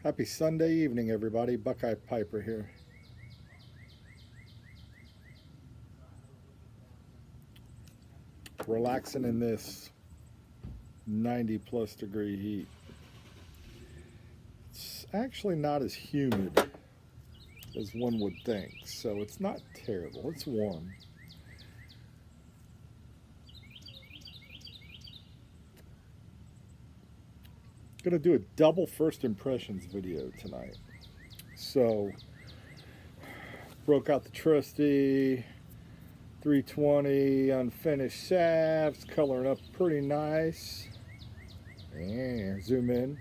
Happy Sunday evening, everybody. Buckeye Piper here. Relaxing in this 90 plus degree heat. It's actually not as humid as one would think, so it's not terrible. It's warm. Gonna do a double first impressions video tonight. So, broke out the trusty 320 unfinished shafts, coloring up pretty nice. And zoom in.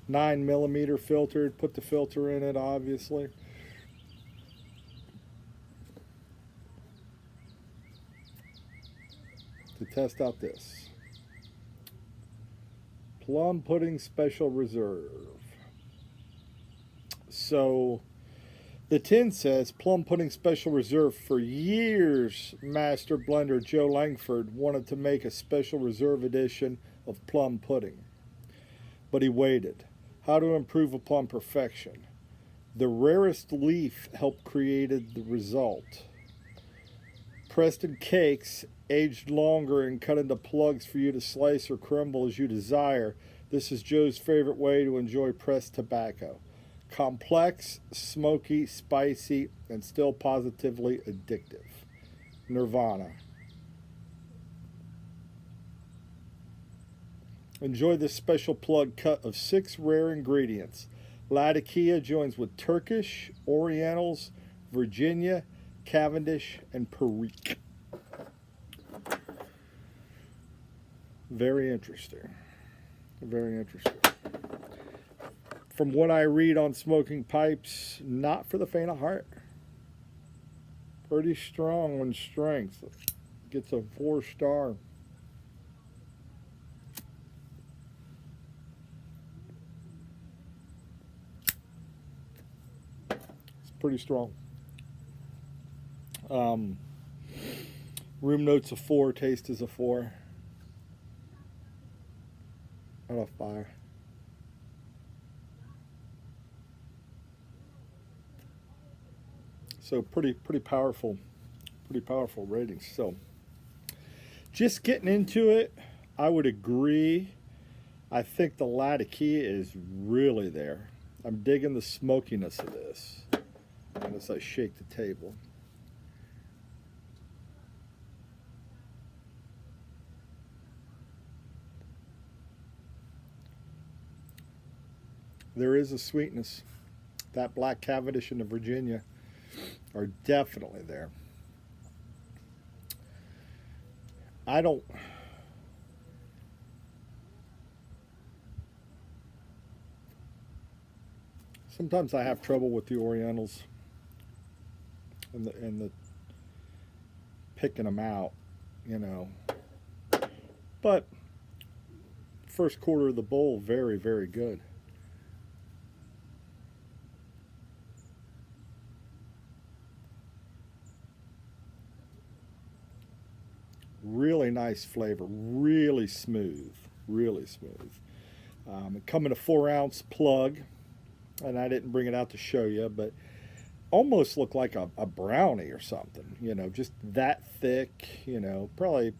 9mm filtered, put the filter in it, obviously. To test out this Plum Pudding Special Reserve. So the tin says Plum Pudding Special Reserve. For years, Master Blender Joe Langford wanted to make a special reserve edition of plum pudding, but he waited. How to improve upon perfection? The rarest leaf helped created the result. Preston cakes, aged longer and cut into plugs for you to slice or crumble as you desire. This is Joe's favorite way to enjoy pressed tobacco. Complex, smoky, spicy, and still positively addictive. Nirvana. Enjoy this special plug cut of 6 rare ingredients. Latakia joins with Turkish, Orientals, Virginia, Cavendish, and Perique. Very interesting. Very interesting. From what I read on smoking pipes, not for the faint of heart. Pretty strong on strength. Gets a 4-star. It's pretty strong. Room notes a 4, taste is a 4 out of 5. So pretty powerful ratings. So just getting into it, I would agree. I think the Latakia is really there. I'm digging the smokiness of this as I shake the table. There is a sweetness. That black Cavendish and the Virginia are definitely there. Sometimes I have trouble with the Orientals and the picking them out, you know. But first quarter of the bowl, very, very good. Really nice flavor, really smooth, really smooth. It come in a 4-ounce plug, and I didn't bring it out to show you, but almost looked like a brownie or something, you know, just that thick, you know, probably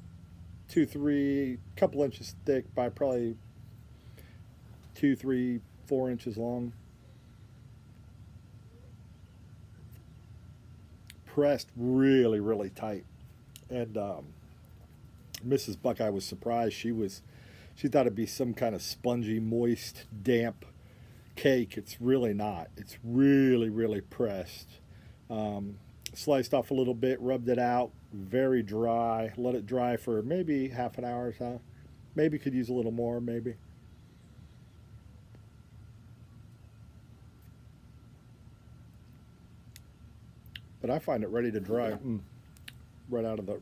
2, 3, couple inches thick by probably 2, 3, 4 inches long. Pressed really, really tight. And Mrs. Buckeye was surprised. She thought it'd be some kind of spongy, moist, damp cake. It's really not. It's really, really pressed. Sliced off a little bit, rubbed it out, very dry. Let it dry for maybe half an hour or so. Maybe could use a little more, maybe. But I find it ready to dry. Right out of the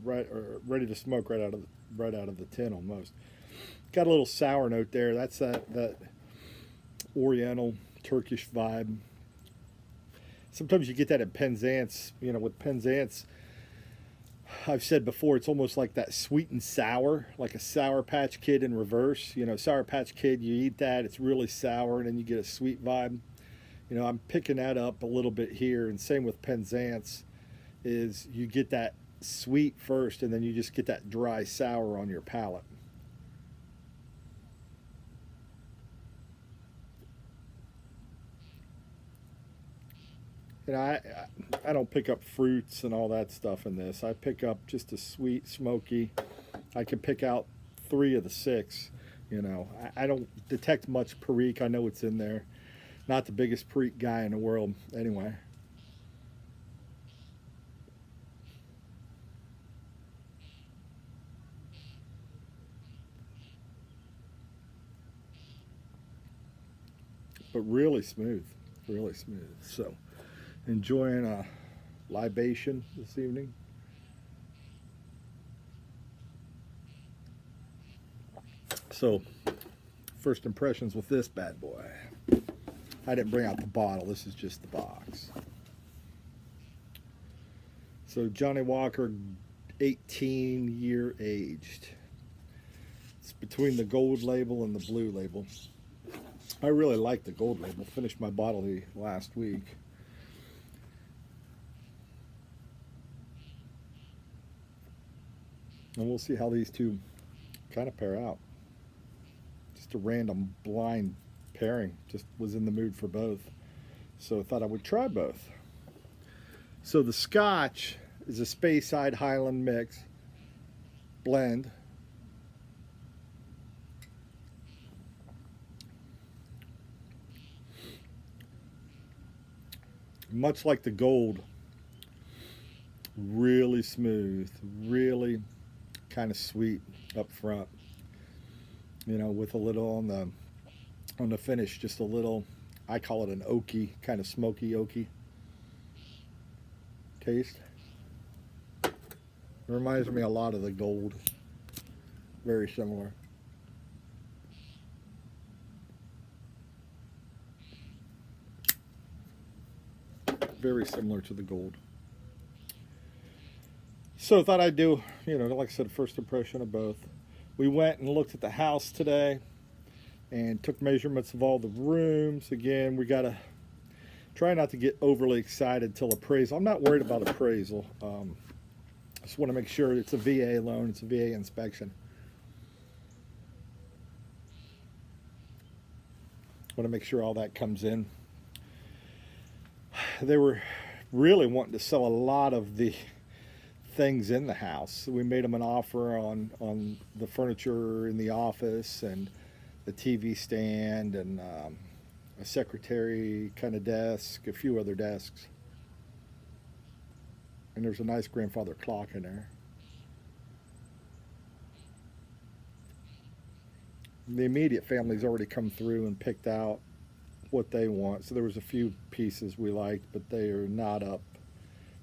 ready to smoke right out of the tin almost. Got a little sour note there. That's that Oriental Turkish vibe. Sometimes you get that at Penzance. You know, with Penzance, I've said before, it's almost like that sweet and sour, like a Sour Patch Kid in reverse. You know, Sour Patch Kid, you eat that, it's really sour, and then you get a sweet vibe. You know, I'm picking that up a little bit here, and same with Penzance, is you get that sweet first, and then you just get that dry sour on your palate. And I don't pick up fruits and all that stuff in this. I pick up just a sweet, smoky. I can pick out three of the six. You know, I don't detect much Perique. I know it's in there. Not the biggest Perique guy in the world, anyway. But really smooth, really smooth. So, enjoying a libation this evening. So, first impressions with this bad boy. I didn't bring out the bottle. This is just the box. So Johnnie Walker, 18-year aged. It's between the gold label and the blue label. I really like the gold label. Finished my bottle last week. And we'll see how these two kind of pair out. Just a random blind pairing. Just was in the mood for both. So I thought I would try both. So the Scotch is a Speyside Highland mix blend. Much like the gold, really smooth, really kind of sweet up front. You know, with a little on the finish, just a little. I call it an oaky, kind of smoky oaky taste. It reminds me a lot of the gold. Very similar. Very similar to the gold. So thought I'd do, you know, like I said, first impression of both. We went and looked at the house today and took measurements of all the rooms. Again, we got to try not to get overly excited till appraisal. I'm not worried about appraisal. Just want to make sure it's a VA loan, it's a VA inspection. Want to make sure all that comes in. They were really wanting to sell a lot of the things in the house. We made them an offer on the furniture in the office and the TV stand and a secretary kind of desk, a few other desks. And there's a nice grandfather clock in there. The immediate family's already come through and picked out what they want. So there was a few pieces we liked, but they are not up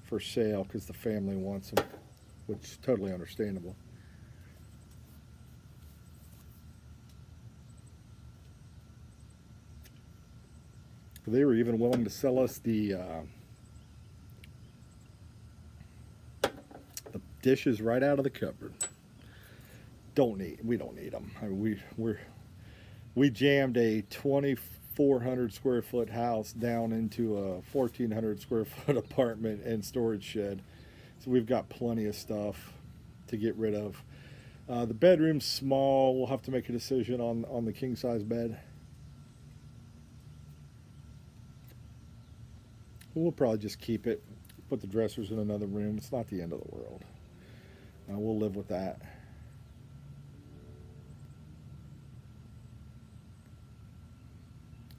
for sale because the family wants them, which is totally understandable. They were even willing to sell us the dishes right out of the cupboard. We don't need them. I mean, we jammed a 2,400 square foot house down into a 1,400 square foot apartment and storage shed. So we've got plenty of stuff to get rid of. The bedroom's small. We'll have to make a decision on the king size bed. We'll probably just keep it, put the dressers in another room. It's not the end of the world. We'll live with that.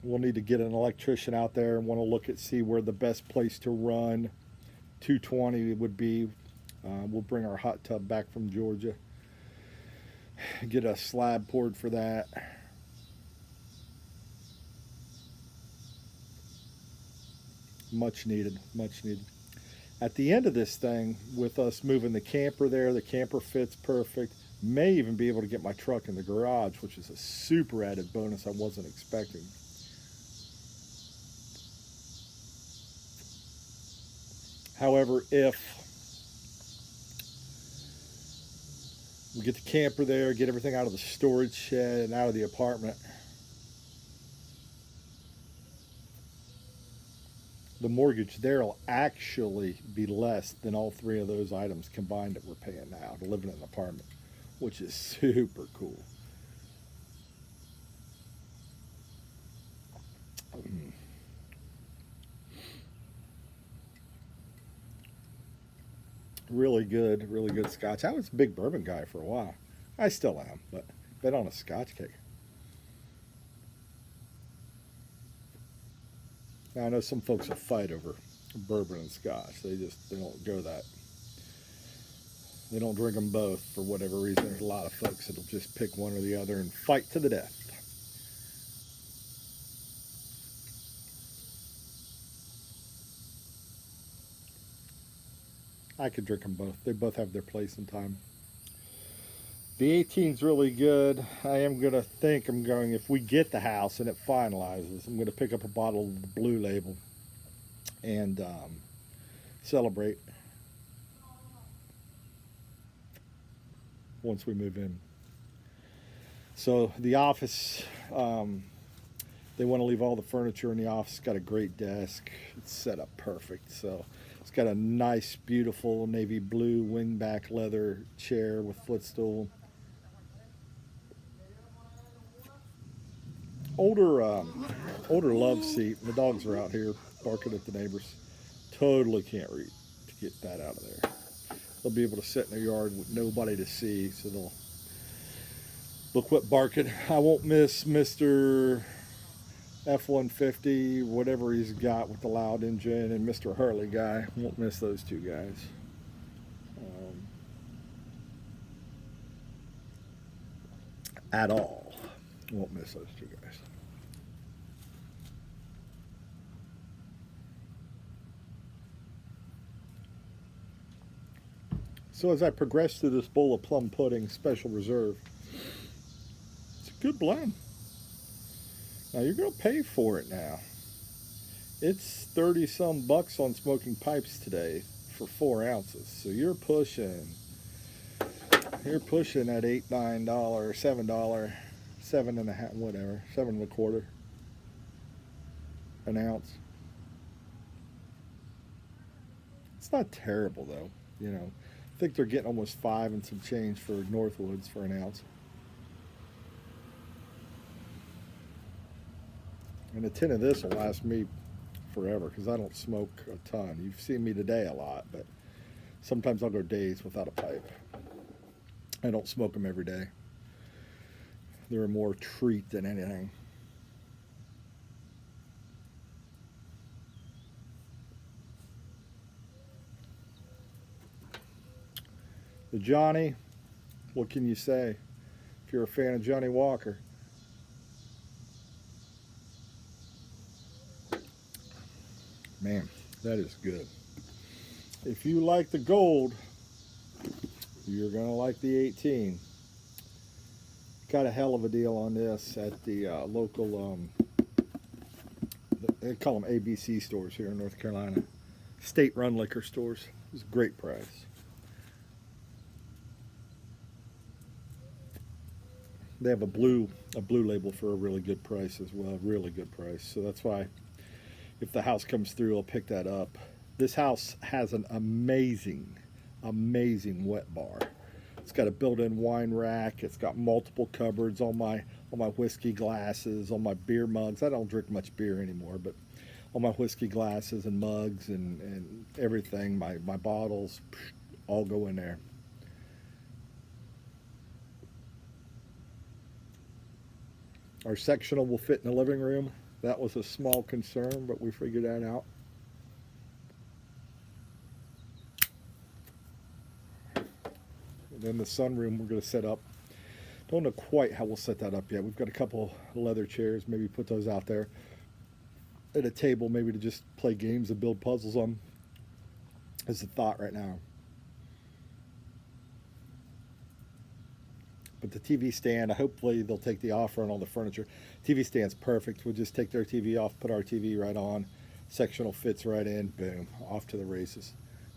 We'll need to get an electrician out there and want to look at see where the best place to run 220 would be. We'll bring our hot tub back from Georgia. Get a slab poured for that. Much needed, much needed. At the end of this thing, with us moving the camper there, the camper fits perfect. May even be able to get my truck in the garage, which is a super added bonus I wasn't expecting. However, if We get the camper there, get everything out of the storage shed and out of the apartment. The mortgage there will actually be less than all three of those items combined that we're paying now to live in an apartment, which is super cool. Really good scotch. I was a big bourbon guy for a while. I still am, but been on a scotch kick. Now I know some folks will fight over bourbon and scotch. They don't go that. They don't drink them both for whatever reason. There's a lot of folks that'll just pick one or the other and fight to the death. I could drink them both. They both have their place and time. The 18's really good. I am going to think I'm going, if we get the house and it finalizes, I'm going to pick up a bottle of the Blue Label and celebrate once we move in. So the office, they want to leave all the furniture in the office. It's got a great desk. It's set up perfect. So it's got a nice, beautiful navy blue wingback leather chair with footstool. Older love seat. The dogs are out here barking at the neighbors. Totally can't read to get that out of there. They'll be able to sit in their yard with nobody to see, so they'll quit barking. I won't miss Mr. F-150, whatever he's got with the loud engine, and Mr. Harley guy. Won't miss those two guys. At all. Won't miss those two guys. So as I progress through this bowl of plum pudding special reserve, it's a good blend. Now you're going to pay for it now. It's 30 some bucks on Smoking Pipes today for 4 ounces. So you're pushing that $8, $9, $7, seven and a half, whatever, 7.25 an ounce. It's not terrible though, you know. I think they're getting almost 5 and some change for Northwoods for an ounce. And a tin of this will last me forever because I don't smoke a ton. You've seen me today a lot, but sometimes I'll go days without a pipe. I don't smoke them every day. They're a more treat than anything. The Johnnie, what can you say if you're a fan of Johnnie Walker? Man, that is good. If you like the gold, you're going to like the 18. Got a hell of a deal on this at the local, they call them ABC stores here in North Carolina. State-run liquor stores. It was a great price. They have a blue label for a really good price as well, really good price. So that's why if the house comes through, I'll pick that up. This house has an amazing wet bar. It's got a built-in wine rack. It's got multiple cupboards on my whiskey glasses, on my beer mugs. I don't drink much beer anymore, but all my whiskey glasses and mugs and everything, my bottles, all go in there. Our sectional will fit in the living room. That was a small concern, but we figured that out. And then the sunroom we're going to set up. Don't know quite how we'll set that up yet. We've got a couple leather chairs. Maybe put those out there. At a table, maybe to just play games and build puzzles on. Is the thought right now. But the TV stand, hopefully they'll take the offer on all the furniture. TV stand's perfect. We'll just take their TV off, put our TV right on. Sectional fits right in. Boom. Off to the races.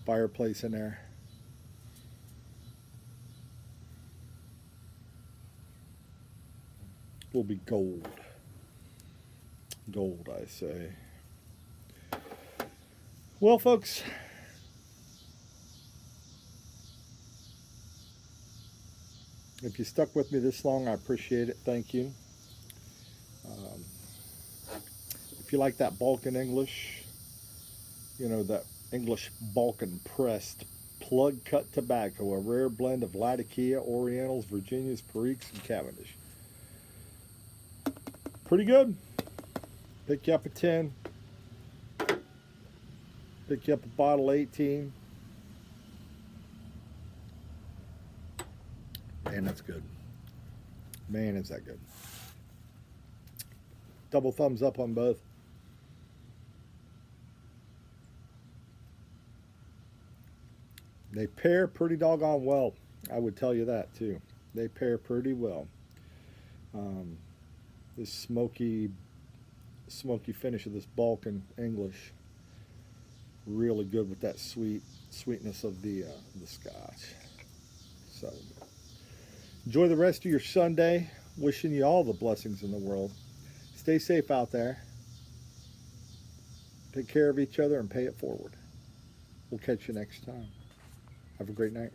Fireplace in there. will be gold. Gold, I say. Well, folks, if you stuck with me this long, I appreciate it. Thank you. Um, if you like that Balkan English, you know, that English Balkan pressed plug cut tobacco, a rare blend of Latakia, Orientals, Virginias, Periques, and Cavendish. Pretty good. Pick you up a 10. Pick you up a bottle 18. Man, that's good. Man, is that good. Double thumbs up on both. They pair pretty doggone well. I would tell you that too. They pair pretty well. This smoky finish of this Balkan English, really good with that sweetness of the Scotch. So enjoy the rest of your Sunday. Wishing you all the blessings in the world. Stay safe out there. Take care of each other and pay it forward. We'll catch you next time. Have a great night.